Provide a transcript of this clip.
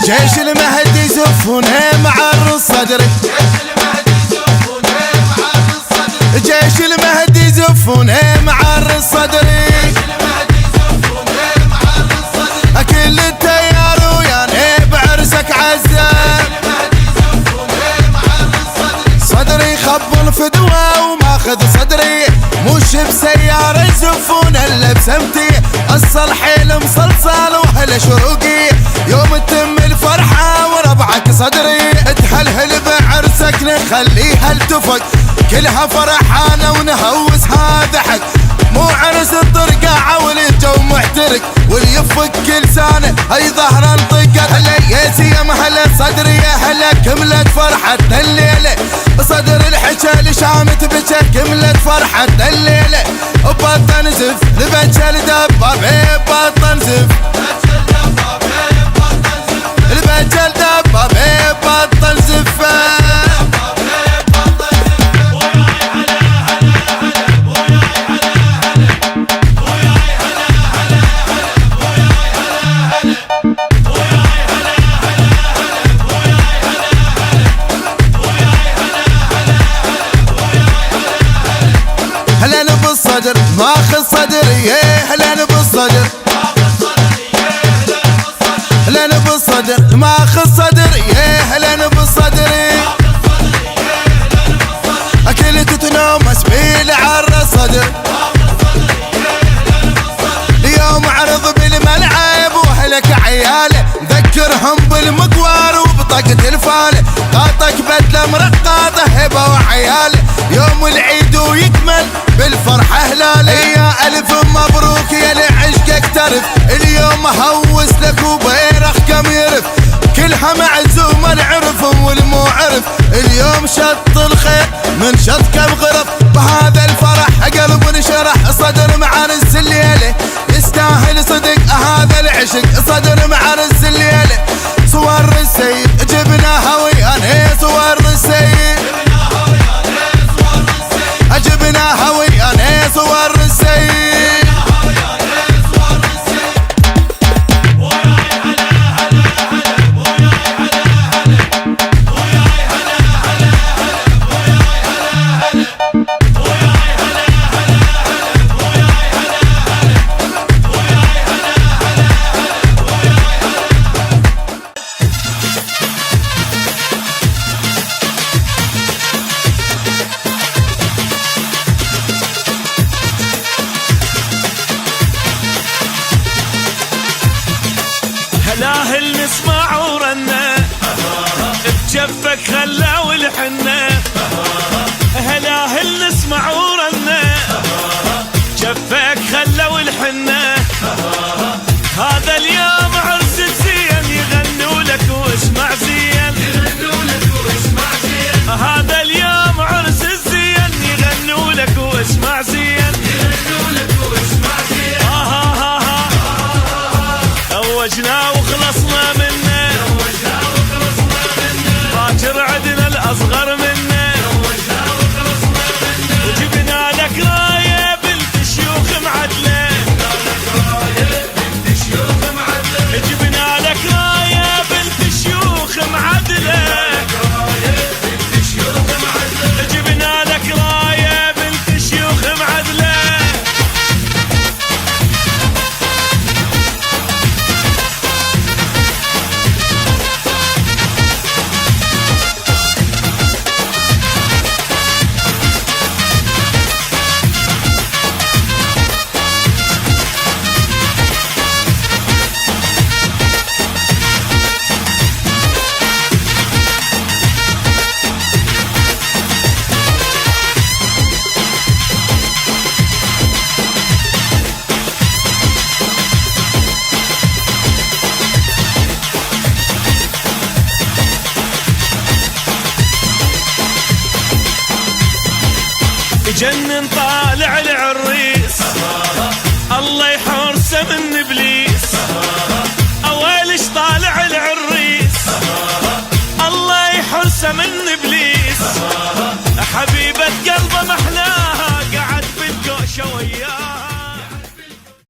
جيش المهدي زفونه معرض صدري، جيش المهدي زفونه معرض صدري، كل التيار وياني بعرسك عزام، صدري خبل فدوى وماخذ صدري، مش بسيارة يزفون الا بسمتي، الصلحيل مصلصل وهلا شروقي، يوم تتم الفرحة وربعك صدري، تهلهل بعرسك نخليها التفق، كلها فرحانة ونهوسها ضحك، مو عرس الطرقاعة والجو محترق، واللي يفك لسانه اي ظهر انطقت، هليت يا مهلا صدري يا هلا كملت فرحة الليلة، صدر الحجل شامت بجه كملت فرحة الليلة، بطن زف لبجه الدبابة بطن زف، البجه الدبابة بطن زفة. هلان بالصدر ماخذ صدري، هلان بالصدر، هلان بالصدر ماخذ صدري، هلان بالصدري، اكلت تنومس بالعر صدر، اليوم عرض بالملعب واهلك عياله، ذكرهم بالمقوار وبطاقة الفاله، طاطك بدله مرقاطه هبه وعياله، يوم العيد ويكمل بالفرحة هلاله، يا ألف مبروك يا لعشقك ترف، اليوم هوس لك وبيرخ كم يرف، كلها معزومة العرف والمو عرف، اليوم شط الخير من شط كم غرف، بهذا الفرح قلب انشرح، صدر معرس الليلة يستاهل صدق، هذا العشق صدر معرس الليلة، صور السيد جبناها ويانا صور السيد، جبناها ويانا صور السيد، هلاهل نسمع ورنا بجفك خلا والحنة، هلاهل نسمع ورنا جفك خلا والحنة، هذا اليوم عرس الزين يغنوا لك واسمع زين، هذا اليوم عرس الزين يغنوا لك واسمع زين، زوجنا وخلصنا منه، باكر عدنا الأصغر منه، وجبنا لك راية بنت شيوخ معدلة، جبنا لك راية بنت شيوخ معدلة، جبنا لك راية بنت شيوخ معدلة. جنن طالع العريس، الله يحرسه من ابليس، اولش طالع العريس، الله يحرسه من ابليس.